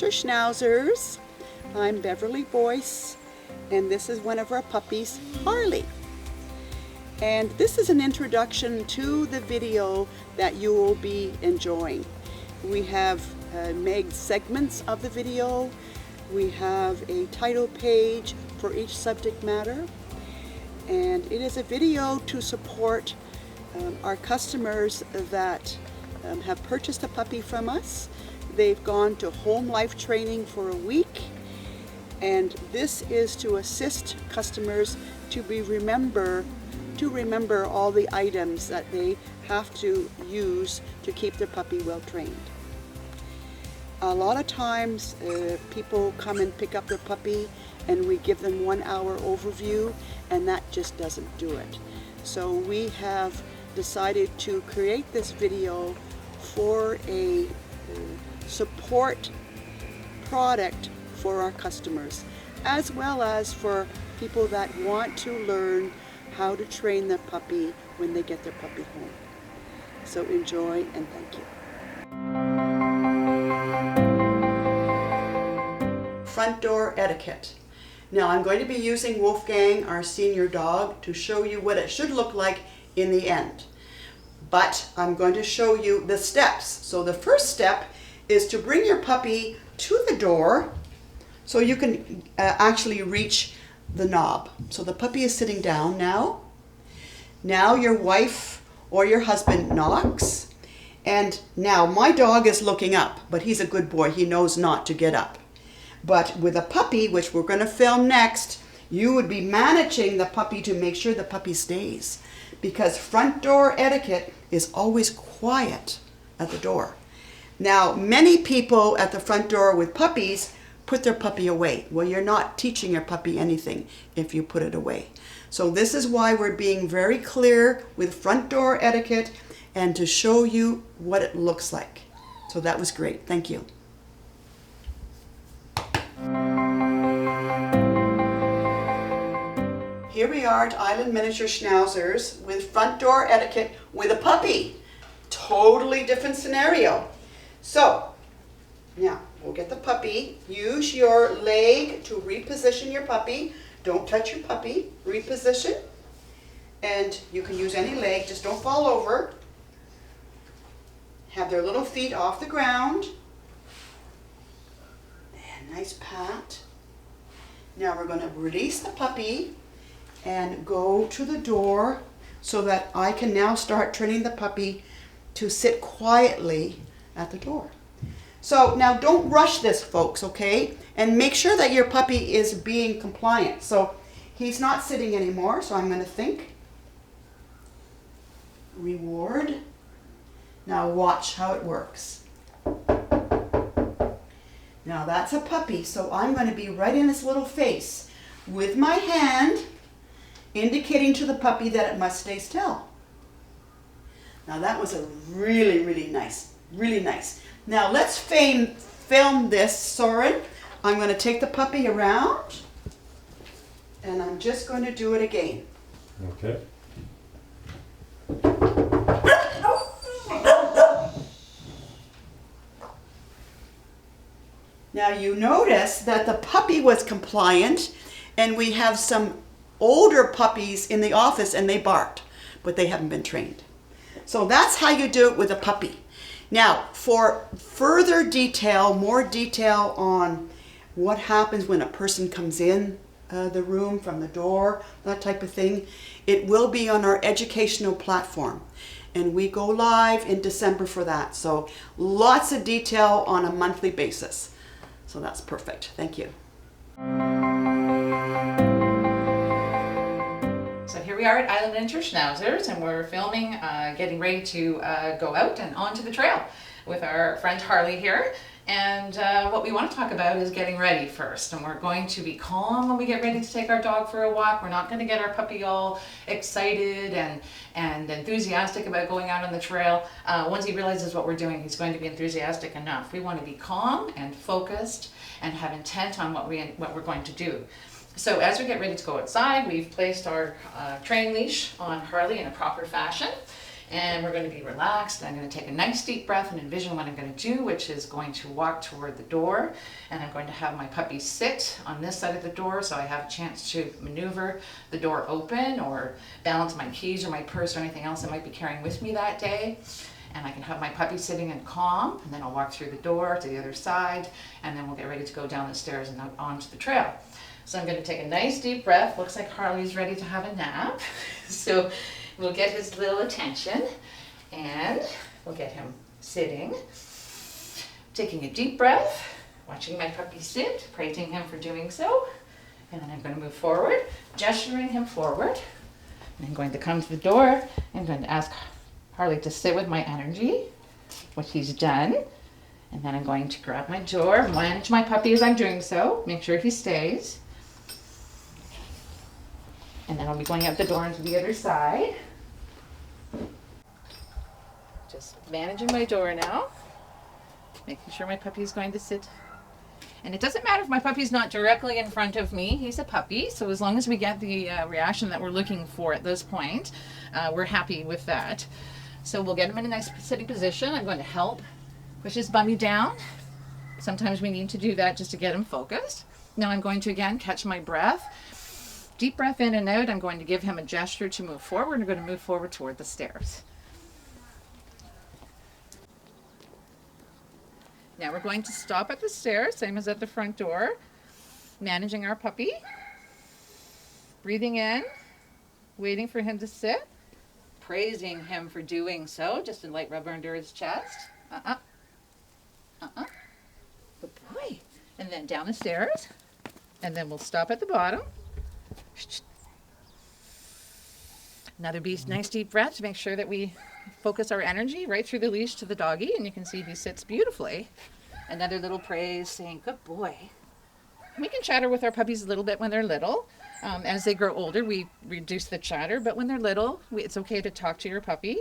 Miniature Schnauzers. I'm Beverly Boyce, and this is one of our puppies, Harley. And this is an introduction to the video that you will be enjoying. We have made segments of the video. We have a title page for each subject matter. And it is a video to support our customers that have purchased a puppy from us. They've gone to home life training for a week, and this is to assist customers to remember all the items that they have to use to keep their puppy well trained. A lot of times people come and pick up their puppy and we give them 1 hour overview, and that just doesn't do it. So we have decided to create this video for a support product for our customers, as well as for people that want to learn how to train their puppy when they get their puppy home. So enjoy and thank you. Front door etiquette. Now I'm going to be using Wolfgang, our senior dog, to show you what it should look like in the end. But I'm going to show you the steps. So the first step is to bring your puppy to the door so you can actually reach the knob. So the puppy is sitting down now. Now your wife or your husband knocks. And now my dog is looking up, but he's a good boy. He knows not to get up. But with a puppy, which we're going to film next, you would be managing the puppy to make sure the puppy stays. Because front door etiquette is always quiet at the door. Now, many people at the front door with puppies put their puppy away. Well, you're not teaching your puppy anything if you put it away. So this is why we're being very clear with front door etiquette and to show you what it looks like. So that was great. Thank you. Here we are at Island Miniature Schnauzers with front door etiquette with a puppy. Totally different scenario. So, now we'll get the puppy. Use your leg to reposition your puppy. Don't touch your puppy. Reposition. And you can use any leg, just don't fall over. Have their little feet off the ground. And nice pat. Now we're going to release the puppy and go to the door so that I can now start training the puppy to sit quietly at the door. So now don't rush this, folks, okay? And make sure that your puppy is being compliant. So he's not sitting anymore, so I'm going to think. Reward. Now watch how it works. Now that's a puppy, so I'm going to be right in his little face with my hand indicating to the puppy that it must stay still. Now that was a really nice. Now let's film this, Soren. I'm going to take the puppy around and I'm just going to do it again. Okay. Now you notice that the puppy was compliant, and we have some older puppies in the office and they barked, but they haven't been trained. So that's how you do it with a puppy. Now, for further detail, more detail on what happens when a person comes in the room from the door, that type of thing, it will be on our educational platform. And we go live in December for that. So lots of detail on a monthly basis. So that's perfect. Thank you. So here we are at Island Miniature Schnauzers, and we're filming, getting ready to go out and onto the trail with our friend Harley here. And what we want to talk about is getting ready first. And we're going to be calm when we get ready to take our dog for a walk. We're not going to get our puppy all excited and enthusiastic about going out on the trail. Once he realizes what we're doing, he's going to be enthusiastic enough. We want to be calm and focused and have intent on what we're going to do. So as we get ready to go outside, we've placed our train leash on Harley in a proper fashion. And we're going to be relaxed. I'm going to take a nice deep breath and envision what I'm going to do, which is going to walk toward the door. And I'm going to have my puppy sit on this side of the door so I have a chance to maneuver the door open or balance my keys or my purse or anything else I might be carrying with me that day. And I can have my puppy sitting and calm, and then I'll walk through the door to the other side, and then we'll get ready to go down the stairs and out onto the trail. So I'm going to take a nice deep breath. Looks like Harley's ready to have a nap. So we'll get his little attention, and we'll get him sitting, taking a deep breath, watching my puppy sit, praising him for doing so. And then I'm going to move forward, gesturing him forward. And I'm going to come to the door. I'm going to ask Harley to sit with my energy, which he's done. And then I'm going to grab my door, manage my puppy as I'm doing so, make sure he stays. And then I'll be going out the door into the other side. Just managing my door now, making sure my puppy is going to sit. And it doesn't matter if my puppy's not directly in front of me, he's a puppy. So as long as we get the reaction that we're looking for at this point, we're happy with that. So we'll get him in a nice sitting position. I'm going to help push his bummy down. Sometimes we need to do that just to get him focused. Now I'm going to again catch my breath. Deep breath in and out. I'm going to give him a gesture to move forward. I'm going to move forward toward the stairs. Now we're going to stop at the stairs, same as at the front door. Managing our puppy. Breathing in, waiting for him to sit. Praising him for doing so, just a light rub under his chest. Good boy. And then down the stairs. And then we'll stop at the bottom. Another nice deep breath to make sure that we focus our energy right through the leash to the doggy. And you can see he sits beautifully. Another little praise saying, good boy. We can chatter with our puppies a little bit when they're little. As they grow older, we reduce the chatter, but when they're little, it's okay to talk to your puppy.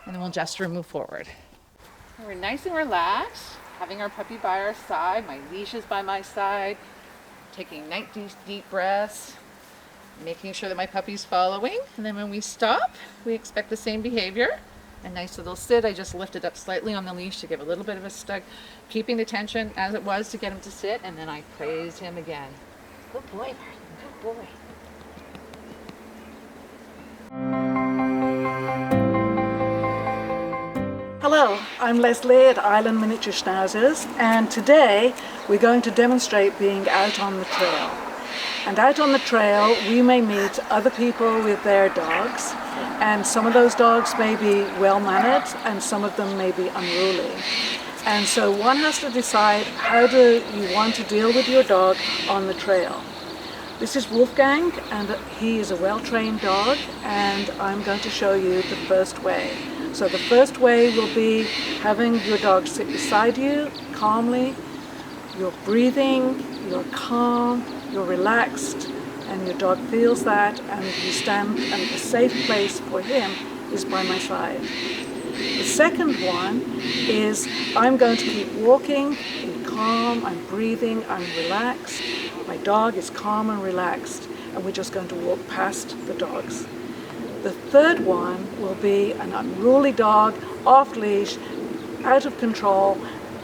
And then we'll gesture and move forward. And we're nice and relaxed, having our puppy by our side. My leash is by my side, taking nice deep breaths, making sure that my puppy's following. And then when we stop, we expect the same behavior. A nice little sit. I just lifted up slightly on the leash to give a little bit of a stug, keeping the tension as it was to get him to sit, and then I praised him again. Good boy, Martin. Good boy. Hello, I'm Leslie at Island Miniature Schnauzers, and today we're going to demonstrate being out on the trail. And out on the trail we may meet other people with their dogs, and some of those dogs may be well-mannered and some of them may be unruly. And so one has to decide how do you want to deal with your dog on the trail. This is Wolfgang, and he is a well-trained dog, and I'm going to show you the first way. So the first way will be having your dog sit beside you calmly. You're breathing, you're calm, you're relaxed, and your dog feels that, and you stand, and a safe place for him is by my side. The second one is I'm going to keep walking, I'm calm, I'm breathing, I'm relaxed. My dog is calm and relaxed, and we're just going to walk past the dogs. The third one will be an unruly dog, off leash, out of control.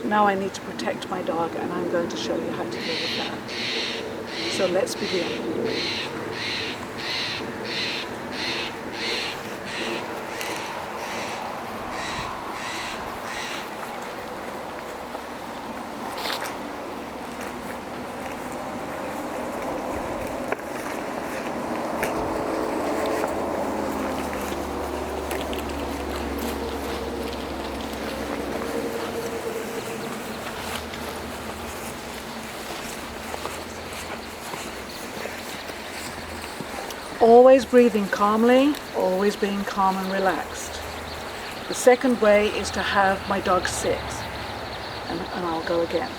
Now I need to protect my dog, and I'm going to show you how to deal with that. So let's begin. Always breathing calmly, always being calm and relaxed. The second way is to have my dog sit, and I'll go again.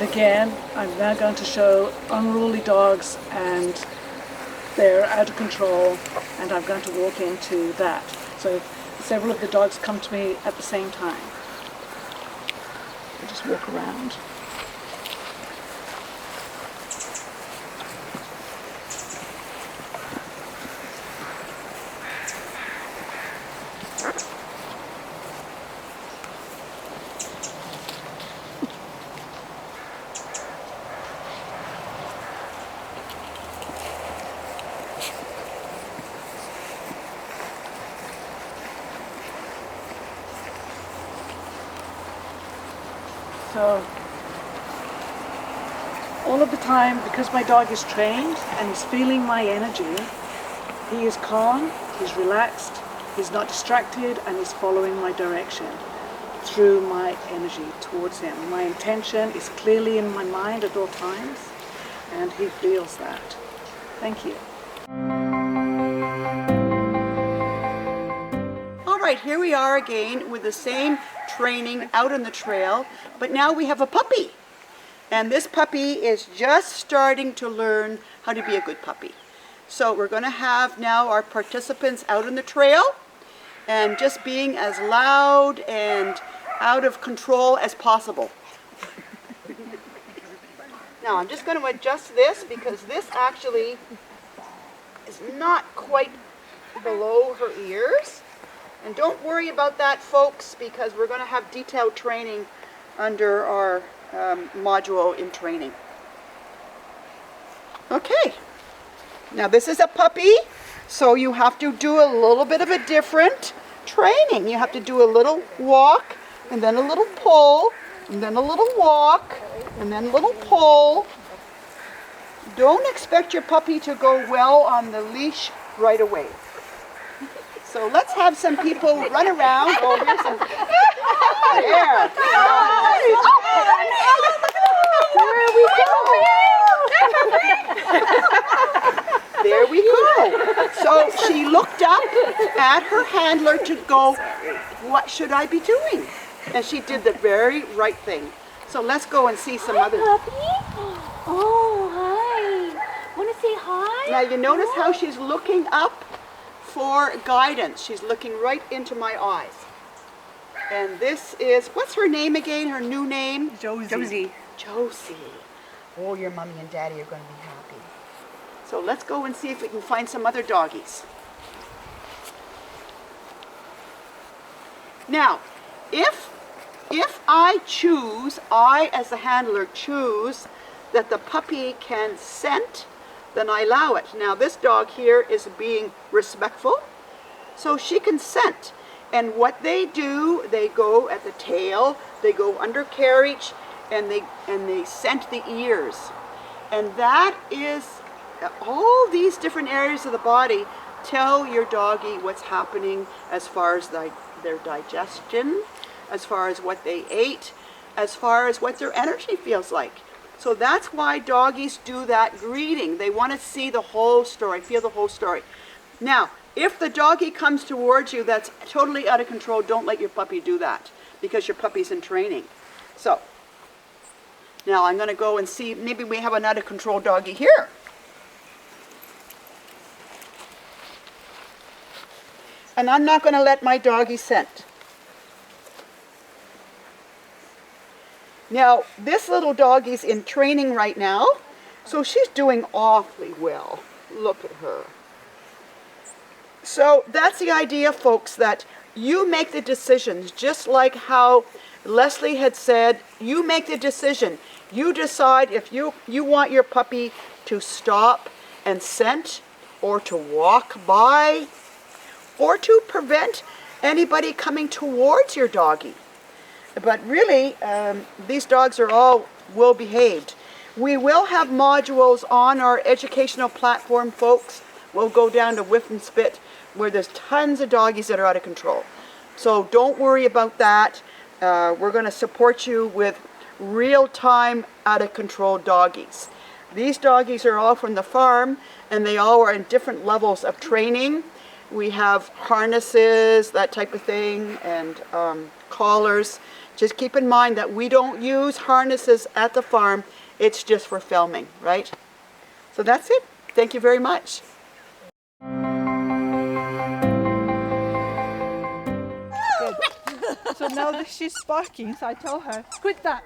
again, I'm now going to show unruly dogs and they're out of control, and I'm going to walk into that. So several of the dogs come to me at the same time. I just walk around. So all of the time, because my dog is trained and he's feeling my energy, he is calm, he's relaxed, he's not distracted, and he's following my direction through my energy towards him. My intention is clearly in my mind at all times, and he feels that. Thank you. All right, here we are again with the same training out on the trail, but now we have a puppy. And this puppy is just starting to learn how to be a good puppy. So we're going to have now our participants out on the trail and just being as loud and out of control as possible. Now I'm just going to adjust this because this actually is not quite below her ears. And don't worry about that, folks, because we're going to have detailed training under our module in training. Okay, now this is a puppy, so you have to do a little bit of a different training. You have to do a little walk, and then a little pull, and then a little walk, and then a little pull. Don't expect your puppy to go well on the leash right away. So let's have some people run around. Oh, here's some. There. There we go. So she looked up at her handler to go, what should I be doing? And she did the very right thing. So let's go and see some other. Puppy? Oh, hi. Want to say hi? Now you notice how she's looking up for guidance. She's looking right into my eyes. And this is, what's her name again? Her new name? Josie. Josie. Oh, your mommy and daddy are going to be happy. So let's go and see if we can find some other doggies. Now, if I as the handler choose that the puppy can scent, then I allow it. Now this dog here is being respectful, so she can scent. And what they do, they go at the tail, they go under carriage, and they scent the ears. And that is, all these different areas of the body tell your doggy what's happening as far as their digestion, as far as what they ate, as far as what their energy feels like. So that's why doggies do that greeting. They want to see the whole story, feel the whole story. Now, if the doggy comes towards you that's totally out of control, don't let your puppy do that because your puppy's in training. So, now I'm going to go and see, maybe we have an out of control doggy here. And I'm not going to let my doggy scent. Now, this little doggy's in training right now, so she's doing awfully well. Look at her. So that's the idea, folks, that you make the decisions, just like how Leslie had said, you make the decision. You decide if you want your puppy to stop and scent, or to walk by, or to prevent anybody coming towards your doggy. But really, these dogs are all well behaved. We will have modules on our educational platform, folks. We'll go down to Whiff and Spit, where there's tons of doggies that are out of control. So don't worry about that. We're going to support you with real-time out of control doggies. These doggies are all from the farm, and they all are in different levels of training. We have harnesses, that type of thing, and collars. Just keep in mind that we don't use harnesses at the farm. It's just for filming, right? So that's it. Thank you very much. So now that she's barking, so I tell her, quit that.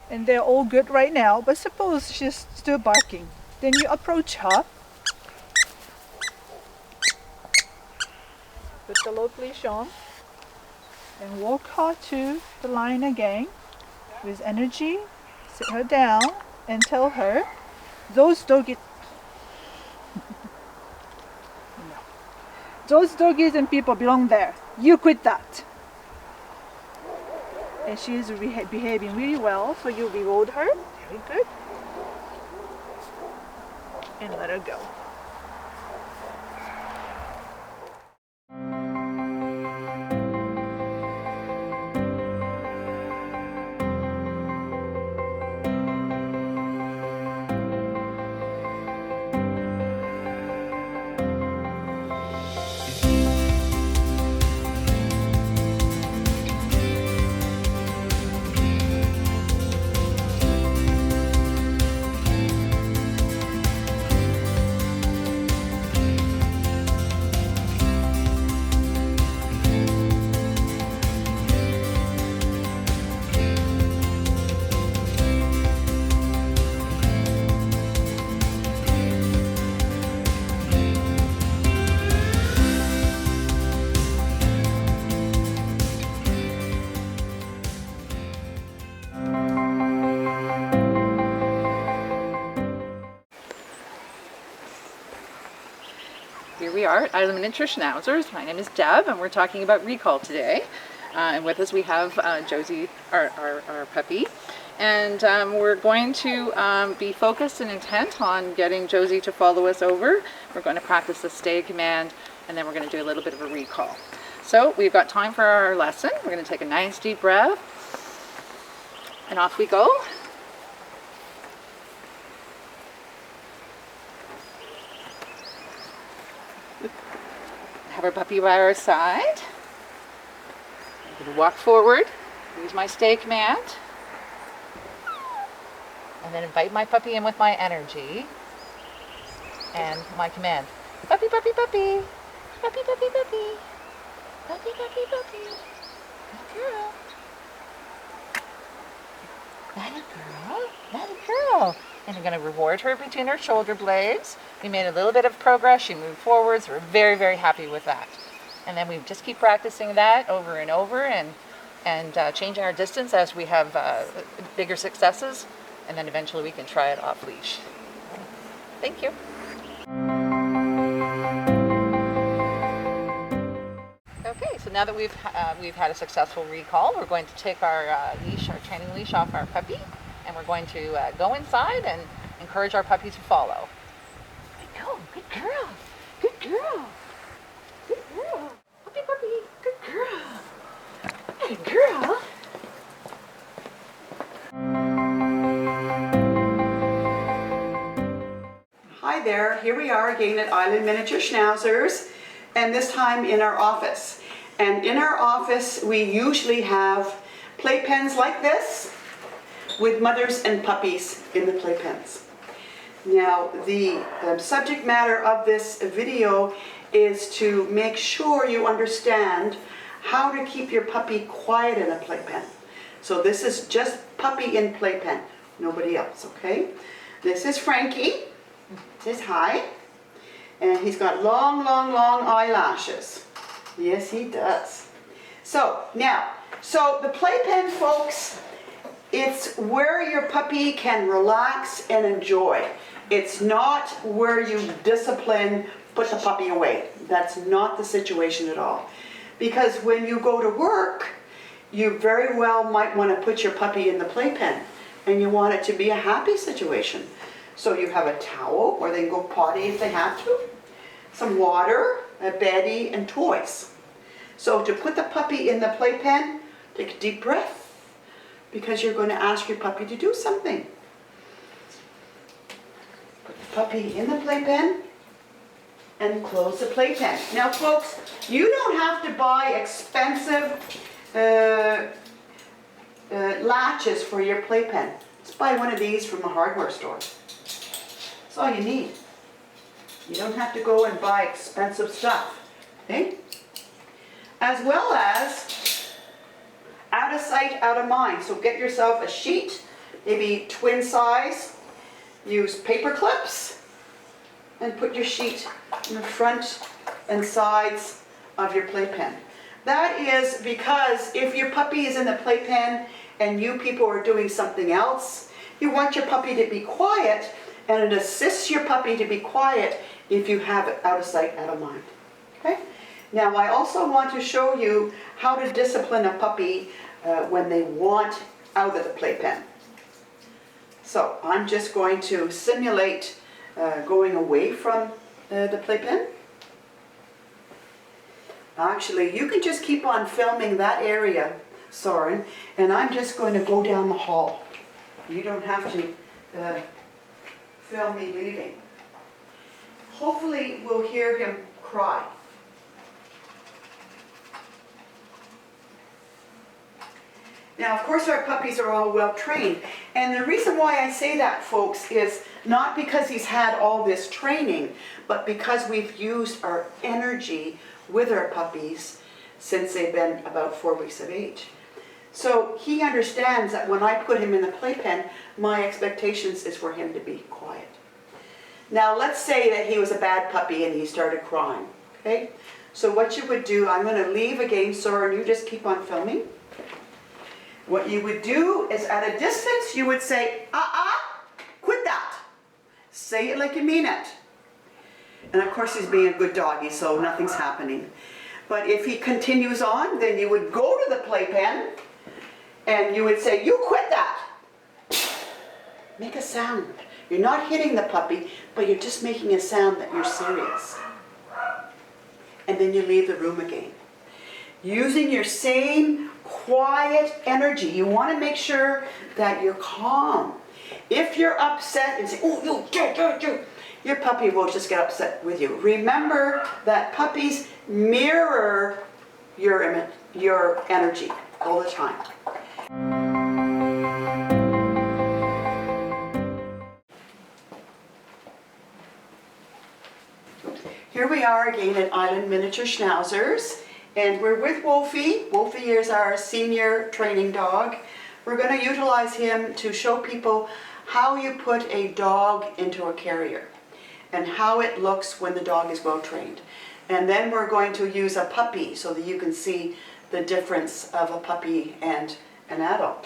And they're all good right now, but suppose she's still barking. Then you approach her with the low leash on and walk her to the line again with energy. Sit her down and tell her, those doggies, those doggies and people belong there. You quit that. And she is behaving really well, so you reward her. Very good. And let her go. Here we are at Island Miniature Schnauzers. My name is Deb, and we're talking about recall today. And with us we have Josie, our puppy. And we're going to be focused and intent on getting Josie to follow us over. We're going to practice the stay command, and then we're going to do a little bit of a recall. So we've got time for our lesson. We're going to take a nice deep breath, and off we go. Have our puppy by our side. I'm going to walk forward, use my stay command, and then invite my puppy in with my energy and my command. Puppy, puppy, puppy. Puppy, puppy, puppy. Puppy, puppy, puppy. Good girl. That a girl. That a girl. And I'm going to reward her between her shoulder blades. We made a little bit of progress. She moved forwards. We're very, very happy with that. And then we just keep practicing that over and over and changing our distance as we have bigger successes. And then eventually we can try it off leash. Thank you. Okay, so now that we've had a successful recall, we're going to take our leash, our training leash off our puppy. And we're going to go inside and encourage our puppy to follow. Good girl, good girl, good girl, good girl. Puppy, puppy, good girl, good girl. Hi there, here we are again at Island Miniature Schnauzers, and this time in our office. And in our office we usually have playpens like this, with mothers and puppies in the playpens. Now, the subject matter of this video is to make sure you understand how to keep your puppy quiet in a playpen. So this is just puppy in playpen, nobody else, okay? This is Frankie, says hi, and he's got long, long, long eyelashes. Yes, he does. So, now, so the playpen, folks, it's where your puppy can relax and enjoy. It's not where you discipline, put the puppy away. That's not the situation at all. Because when you go to work, you very well might want to put your puppy in the playpen and you want it to be a happy situation. So you have a towel where they can go potty if they have to, some water, a beddie, and toys. So to put the puppy in the playpen, take a deep breath, because you're going to ask your puppy to do something. Put the puppy in the playpen and close the playpen. Now folks, you don't have to buy expensive latches for your playpen. Just buy one of these from a hardware store. That's all you need. You don't have to go and buy expensive stuff, okay? As well as out of sight, out of mind. So get yourself a sheet, maybe twin size. Use paper clips and put your sheet in the front and sides of your playpen. That is because if your puppy is in the playpen and you people are doing something else, you want your puppy to be quiet, and it assists your puppy to be quiet if you have it out of sight, out of mind. Okay? Now I also want to show you how to discipline a puppy when they want out of the playpen. So I'm just going to simulate going away from the playpen. Actually, you can just keep on filming that area, Soren, and I'm just going to go down the hall. You don't have to film me leaving. Hopefully we'll hear him cry. Now, of course, our puppies are all well trained. And the reason why I say that, folks, is not because he's had all this training, but because we've used our energy with our puppies since they've been about 4 weeks of age. So he understands that when I put him in the playpen, my expectations is for him to be quiet. Now, let's say that he was a bad puppy and he started crying, okay? So what you would do, I'm going to leave again, Soren, you just keep on filming. What you would do is at a distance, you would say, quit that. Say it like you mean it. And of course he's being a good doggy, so nothing's happening. But if he continues on, then you would go to the playpen and you would say, you quit that. Make a sound. You're not hitting the puppy, but you're just making a sound that you're serious. And then you leave the room again. Using your same quiet energy. You want to make sure that you're calm. If you're upset and say, oh, you, your puppy will just get upset with you. Remember that puppies mirror your energy all the time. Here we are again at Island Miniature Schnauzers, and we're with Wolfie. Wolfie is our senior training dog. We're going to utilize him to show people how you put a dog into a carrier and how it looks when the dog is well trained. And then we're going to use a puppy so that you can see the difference of a puppy and an adult.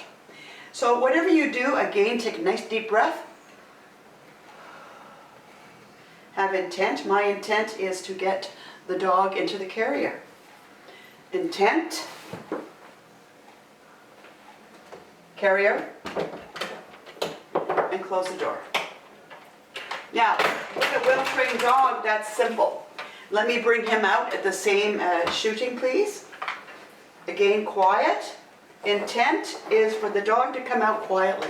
So whatever you do, again, take a nice deep breath. Have intent. My intent is to get the dog into the carrier. Intent. Carrier. And close the door. Now, with a well-trained dog, that's simple. Let me bring him out at the same shooting, please. Again, quiet. Intent is for the dog to come out quietly.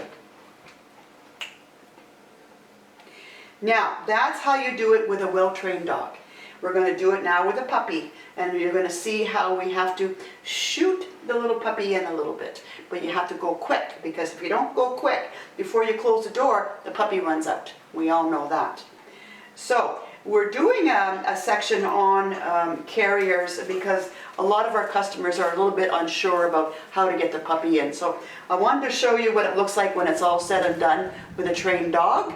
Now, that's how you do it with a well-trained dog. We're going to do it now with a puppy, and you're going to see how we have to shoot the little puppy in a little bit. But you have to go quick, because if you don't go quick, before you close the door, the puppy runs out. We all know that. So, we're doing a section on carriers because a lot of our customers are a little bit unsure about how to get the puppy in. So, I wanted to show you what it looks like when it's all said and done with a trained dog.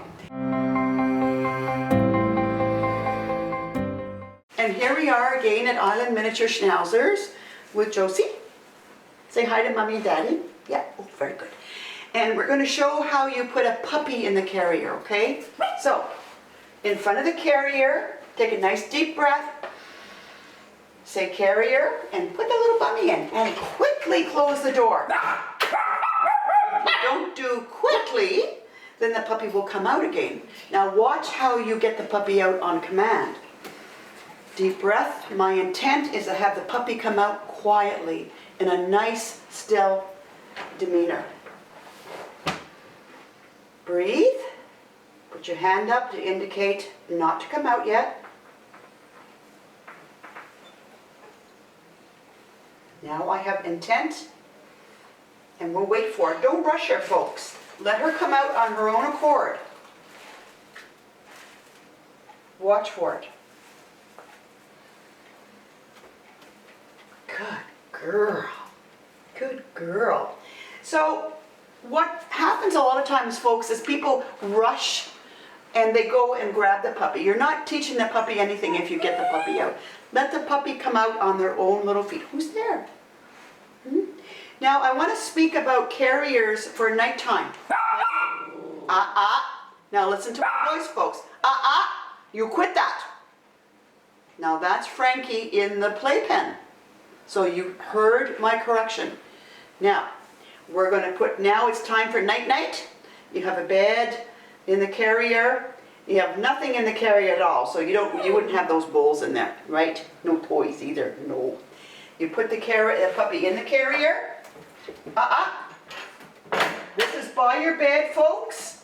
And here we are again at Island Miniature Schnauzers with Josie. Say hi to Mommy and Daddy. Yeah, oh, very good. And we're going to show how you put a puppy in the carrier, okay? So, in front of the carrier, take a nice deep breath. Say carrier, and put the little puppy in. And quickly close the door. If you don't do quickly, then the puppy will come out again. Now watch how you get the puppy out on command. Deep breath. My intent is to have the puppy come out quietly in a nice, still demeanor. Breathe. Put your hand up to indicate not to come out yet. Now I have intent. And we'll wait for it. Don't rush her, folks. Let her come out on her own accord. Watch for it. Good girl. Good girl. So what happens a lot of times, folks, is people rush and they go and grab the puppy. You're not teaching the puppy anything if you get the puppy out. Let the puppy come out on their own little feet. Who's there? Now, I want to speak about carriers for nighttime. Now listen to my voice, folks. You quit that. Now that's Frankie in the playpen. So you heard my correction. Now, we're going to put, now it's time for night-night. You have a bed in the carrier. You have nothing in the carrier at all, so you wouldn't have those bowls in there, right? No toys either, no. You put the puppy in the carrier. This is by your bed, folks.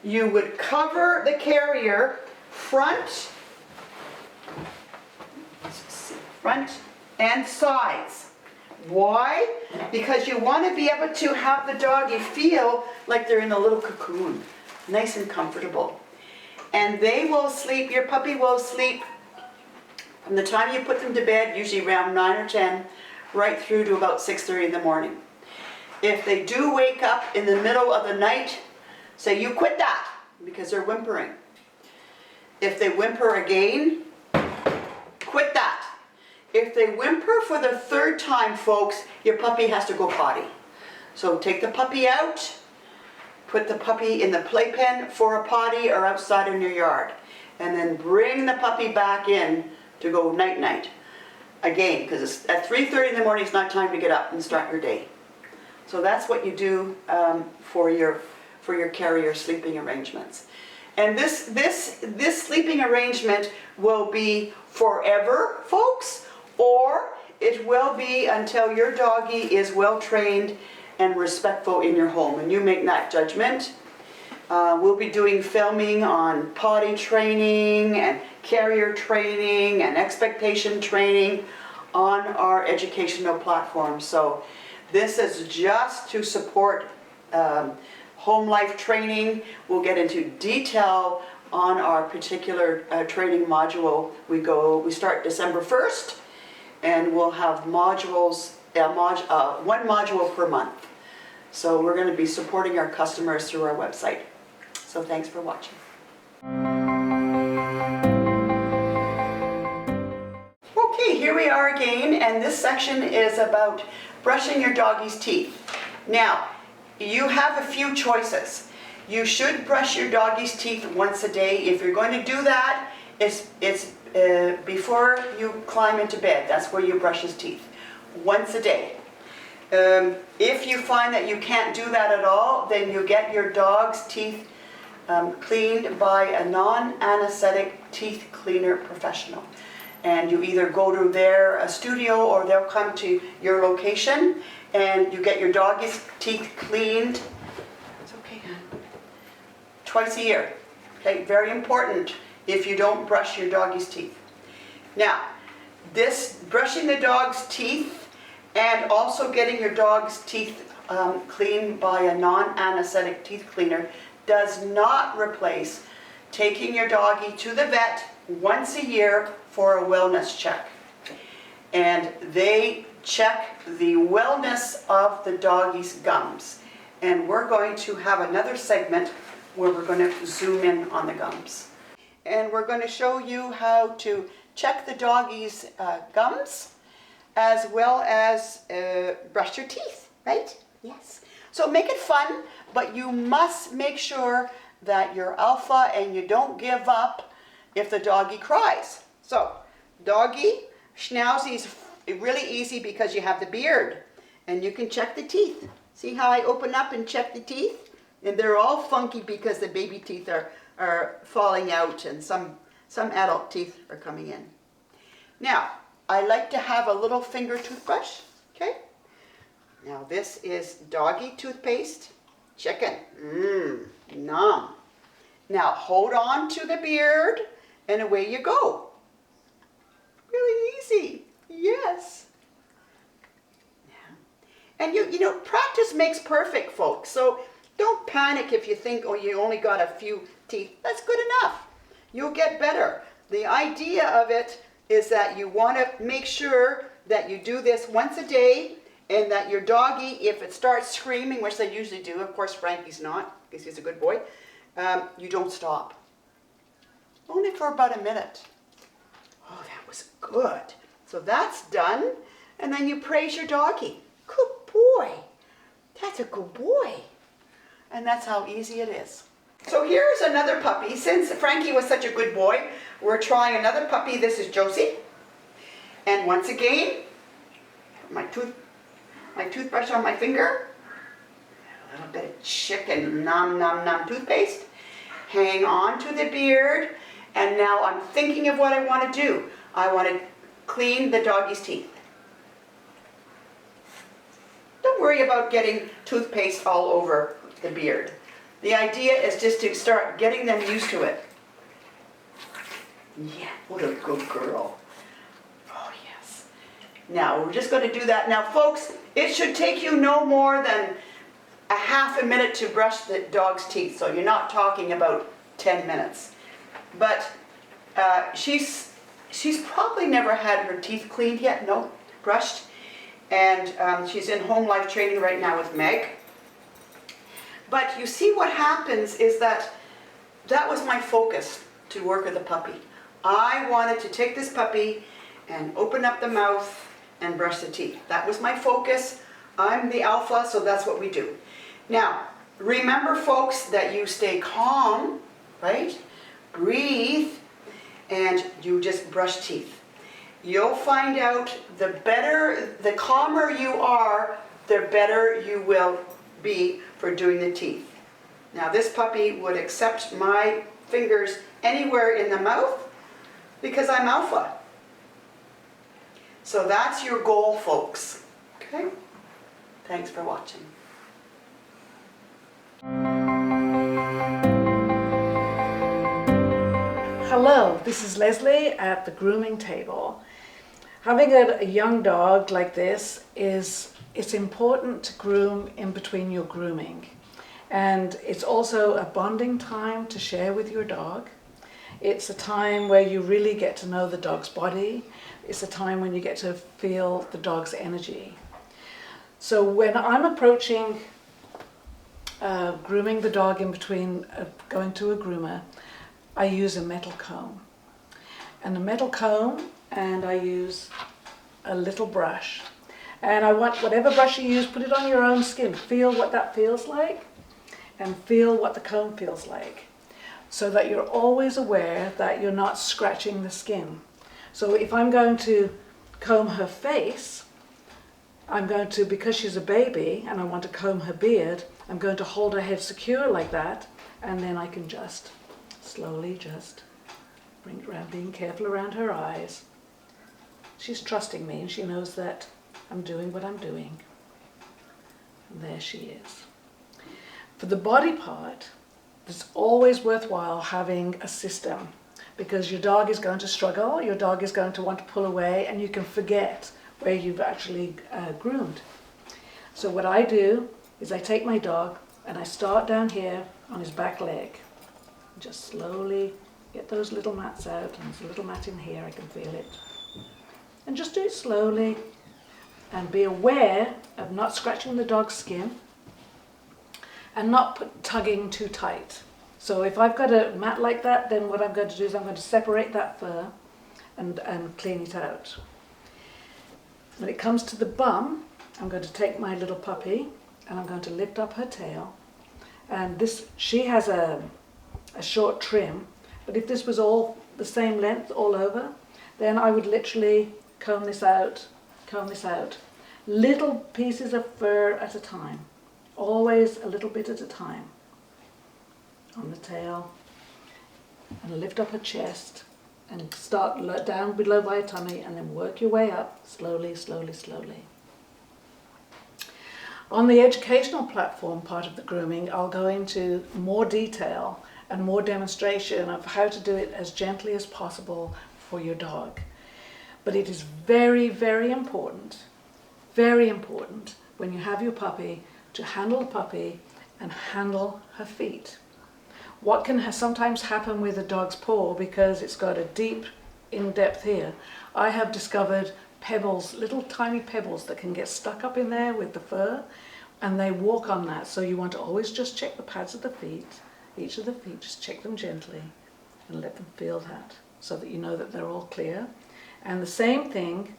You would cover the carrier front and sides. Why? Because you want to be able to have the doggy feel like they're in a little cocoon, nice and comfortable. And they will sleep, your puppy will sleep from the time you put them to bed, usually around 9 or 10, right through to about 6:30 in the morning. If they do wake up in the middle of the night, say you quit that because they're whimpering. If they whimper again, quit that. If they whimper for the third time, folks, your puppy has to go potty. So take the puppy out, put the puppy in the playpen for a potty or outside in your yard, and then bring the puppy back in to go night-night. Again, because at 3:30 in the morning, it's not time to get up and start your day. So that's what you do for your carrier sleeping arrangements. And this sleeping arrangement will be forever, folks, or it will be until your doggy is well trained and respectful in your home, and you make that judgment. We'll be doing filming on potty training and carrier training and expectation training on our educational platform. So this is just to support home life training. We'll get into detail on our particular training module. We start December 1st, and we'll have modules, one module per month. So we're going to be supporting our customers through our website. So thanks for watching. Okay, here we are again, and this section is about brushing your doggy's teeth. Now, you have a few choices. You should brush your doggy's teeth once a day. If you're going to do that, it's before you climb into bed. That's where you brush his teeth, once a day. If you find that you can't do that at all, then you get your dog's teeth cleaned by a non-anesthetic teeth cleaner professional. And you either go to their studio or they'll come to your location and you get your doggy's teeth cleaned. It's okay, twice a year. Okay, very important if you don't brush your doggy's teeth. Now, this brushing the dog's teeth and also getting your dog's teeth cleaned by a non-anesthetic teeth cleaner does not replace taking your doggy to the vet once a year for a wellness check. And they check the wellness of the doggy's gums. And we're going to have another segment where we're going to zoom in on the gums. And we're going to show you how to check the doggy's gums as well as brush your teeth, right? Yes. So make it fun, but you must make sure that you're alpha and you don't give up if the doggy cries. So, doggy, Schnauzie's really easy because you have the beard and you can check the teeth. See how I open up and check the teeth? And they're all funky because the baby teeth are falling out and some adult teeth are coming in. Now, I like to have a little finger toothbrush, okay? Now this is doggy toothpaste, chicken, nom. Now hold on to the beard and away you go. Really easy, yes. And you you know, practice makes perfect, folks. So don't panic if you think, oh, you only got a few teeth. That's good enough. You'll get better. The idea of it is that you want to make sure that you do this once a day, and that your doggy, if it starts screaming, which they usually do, of course Frankie's not, because he's a good boy, you don't stop. Only for about a minute. Oh, that was good. So that's done. And then you praise your doggy. Good boy. That's a good boy. And that's how easy it is. So here's another puppy. Since Frankie was such a good boy, we're trying another puppy. This is Josie. And once again, my toothbrush on my finger. A little bit of chicken nom nom nom toothpaste. Hang on to the beard. And now I'm thinking of what I want to do. I want to clean the doggy's teeth. Don't worry about getting toothpaste all over the beard. The idea is just to start getting them used to it. Yeah, what a good girl. Oh, yes. Now, we're just going to do that. Now, folks, it should take you no more than a half a minute to brush the dog's teeth. So you're not talking about 10 minutes. But she's probably never had her teeth cleaned yet. No, brushed. And she's in home life training right now with Meg. But you see what happens is that was my focus to work with the puppy. I wanted to take this puppy and open up the mouth and brush the teeth. That was my focus. I'm the alpha, so that's what we do. Now, remember folks that you stay calm, right? Breathe, and you just brush teeth. You'll find out the calmer you are, the better you will be for doing the teeth. Now this puppy would accept my fingers anywhere in the mouth because I'm alpha. So that's your goal, folks. Okay? Thanks for watching. Hello, this is Leslie at the grooming table. Having a young dog like this it's important to groom in between your grooming. And it's also a bonding time to share with your dog. It's a time where you really get to know the dog's body. It's a time when you get to feel the dog's energy. So when I'm approaching grooming the dog in between going to a groomer, I use a metal comb. And a metal comb, and I use a little brush. And I want whatever brush you use, put it on your own skin. Feel what that feels like and feel what the comb feels like, so that you're always aware that you're not scratching the skin. So if I'm going to comb her face, I'm going to, because she's a baby and I want to comb her beard, I'm going to hold her head secure like that, and then I can just slowly just bring it around, being careful around her eyes. She's trusting me and she knows that I'm doing what I'm doing. And there she is. For the body part, it's always worthwhile having a system, because your dog is going to struggle, your dog is going to want to pull away, and you can forget where you've actually groomed. So what I do is I take my dog and I start down here on his back leg. Just slowly get those little mats out, and there's a little mat in here, I can feel it. And just do it slowly and be aware of not scratching the dog's skin and not tugging too tight. So if I've got a mat like that, then what I'm going to do is I'm going to separate that fur and clean it out. When it comes to the bum, I'm going to take my little puppy and I'm going to lift up her tail. And she has a short trim, but if this was all the same length all over, then I would literally comb this out, little pieces of fur at a time, always a little bit at a time, on the tail, and lift up her chest and start down below by her tummy and then work your way up slowly, slowly, slowly. On the educational platform part of the grooming, I'll go into more detail and more demonstration of how to do it as gently as possible for your dog. But it is very, very important when you have your puppy, to handle the puppy and handle her feet. What can sometimes happen with a dog's paw, because it's got a deep in-depth here, I have discovered pebbles, little tiny pebbles that can get stuck up in there with the fur, and they walk on that. So you want to always just check the pads of the feet, each of the feet, just check them gently and let them feel that, so that you know that they're all clear. And the same thing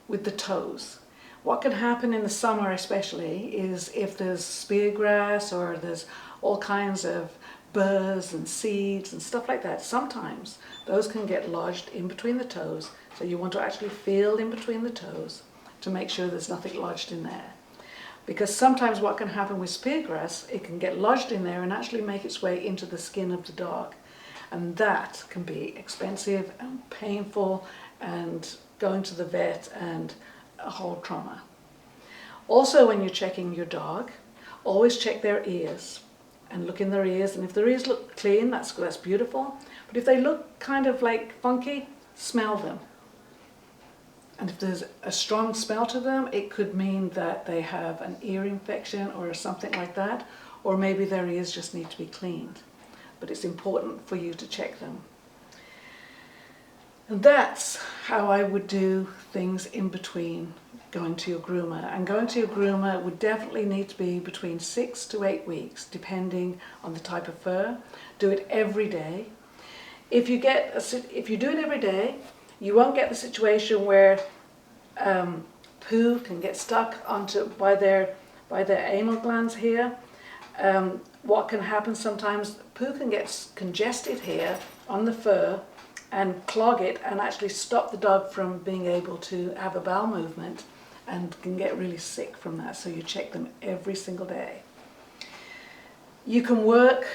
with the toes. What can happen in the summer especially is if there's spear grass or there's all kinds of burrs and seeds and stuff like that, sometimes those can get lodged in between the toes. So you want to actually feel in between the toes to make sure there's nothing lodged in there. Because sometimes what can happen with spear grass, it can get lodged in there and actually make its way into the skin of the dog. And that can be expensive and painful and going to the vet and a whole trauma. Also, when you're checking your dog, always check their ears and look in their ears. And if their ears look clean, that's beautiful. But if they look kind of like funky, smell them. And if there's a strong smell to them, it could mean that they have an ear infection or something like that, or maybe their ears just need to be cleaned. But it's important for you to check them. And that's how I would do things in between going to your groomer. And going to your groomer would definitely need to be between 6 to 8 weeks, depending on the type of fur. Do it every day. If you do it every day, you won't get the situation where poo can get stuck by their anal glands here. What can happen sometimes, poo can get congested here on the fur and clog it and actually stop the dog from being able to have a bowel movement, and can get really sick from that. So you check them every single day. You can work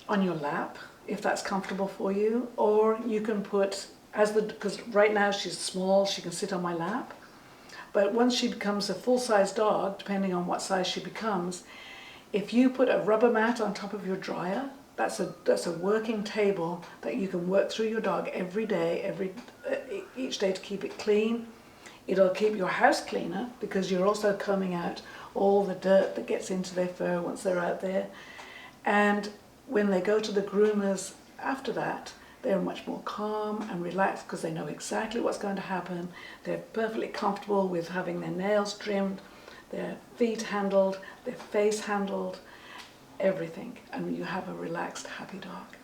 on your lap if that's comfortable for you, or you can put, because right now she's small, she can sit on my lap. But once she becomes a full-size dog, depending on what size she becomes, if you put a rubber mat on top of your dryer, that's a working table that you can work through your dog every day, each day, to keep it clean. It'll keep your house cleaner because you're also combing out all the dirt that gets into their fur once they're out there. And when they go to the groomers after that, they're much more calm and relaxed because they know exactly what's going to happen. They're perfectly comfortable with having their nails trimmed, their feet handled, their face handled, everything. And you have a relaxed, happy dog.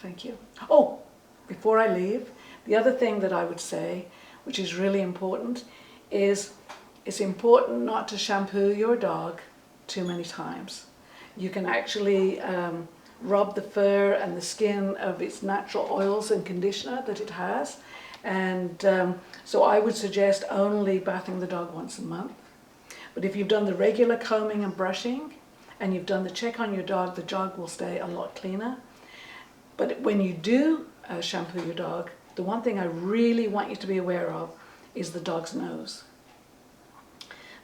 Thank you. Oh, before I leave, the other thing that I would say, which is really important, is it's important not to shampoo your dog too many times. You can actually rob the fur and the skin of its natural oils and conditioner that it has. And so I would suggest only bathing the dog once a month. But if you've done the regular combing and brushing and you've done the check on your dog, the dog will stay a lot cleaner. But when you do shampoo your dog, the one thing I really want you to be aware of is the dog's nose.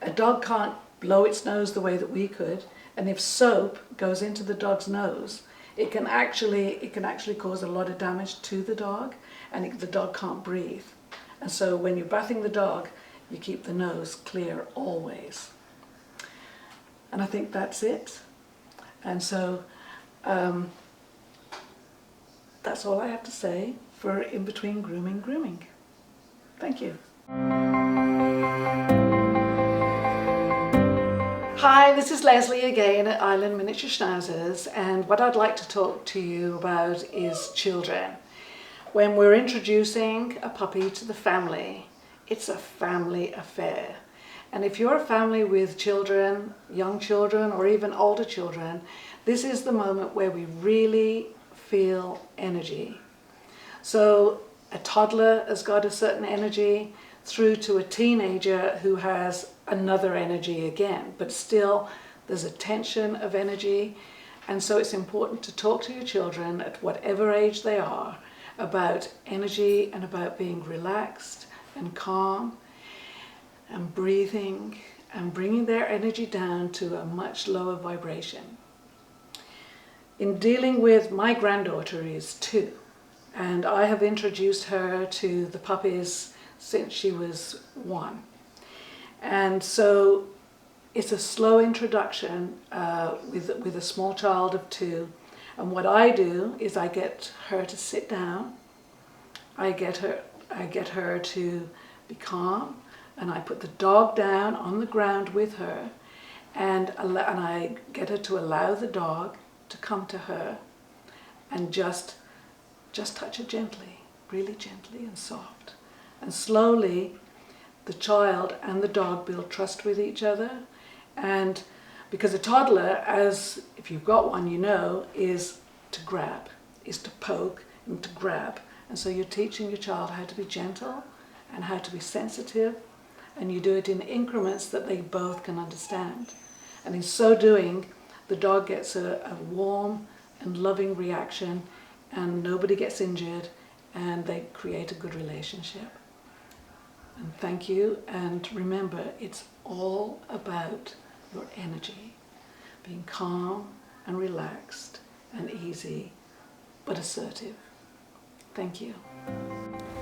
A dog can't blow its nose the way that we could, and if soap goes into the dog's nose, it can actually cause a lot of damage to the dog, and the dog can't breathe. And so when you're bathing the dog, you keep the nose clear always. And I think that's it. And so that's all I have to say for in between grooming. Thank you. Hi, this is Leslie again at Island Miniature Schnauzers, and what I'd like to talk to you about is children. When we're introducing a puppy to the family, it's a family affair. And if you're a family with children, young children, or even older children, this is the moment where we really feel energy. So a toddler has got a certain energy through to a teenager who has another energy again, but still there's a tension of energy. And so it's important to talk to your children at whatever age they are about energy and about being relaxed and calm and breathing and bringing their energy down to a much lower vibration. In dealing with, my granddaughter is 2, and I have introduced her to the puppies since she was 1. And so it's a slow introduction with a small child of 2. And what I do is I get her to sit down. I get her to be calm, and I put the dog down on the ground with her, and I get her to allow the dog to come to her and just touch her gently, really gently and soft. And slowly the child and the dog build trust with each other. And because a toddler, as if you've got one, you know, is to grab, is to poke and to grab. And so you're teaching your child how to be gentle and how to be sensitive, and you do it in increments that they both can understand. And in so doing, the dog gets a warm and loving reaction, and nobody gets injured, and they create a good relationship. And thank you, and remember, it's all about your energy, being calm and relaxed and easy, but assertive. Thank you.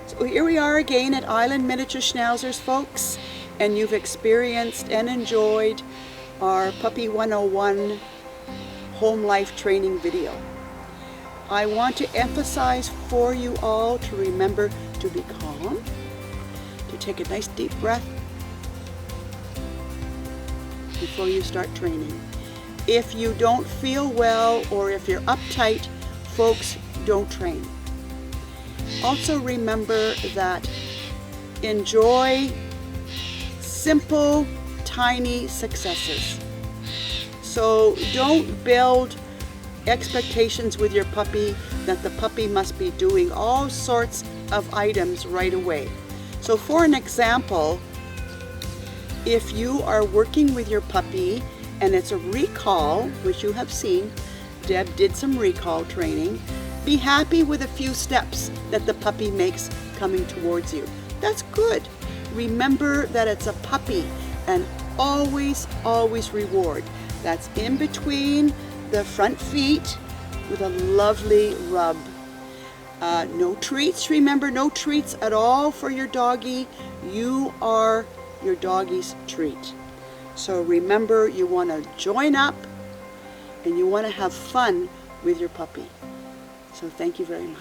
So here we are again at Island Miniature Schnauzers, folks, and you've experienced and enjoyed our Puppy 101 home life training video. I want to emphasize for you all to remember to be calm, to take a nice deep breath before you start training. If you don't feel well or if you're uptight, folks, don't train. Also remember that enjoy simple, tiny successes. So don't build expectations with your puppy that the puppy must be doing all sorts of items right away. So for an example, if you are working with your puppy and it's a recall, which you have seen, Deb did some recall training, be happy with a few steps that the puppy makes coming towards you. That's good. Remember that it's a puppy, and always, always reward. That's in between the front feet with a lovely rub. No treats, remember, no treats at all for your doggy. You are your doggy's treat. So remember, you want to join up and you want to have fun with your puppy. So thank you very much.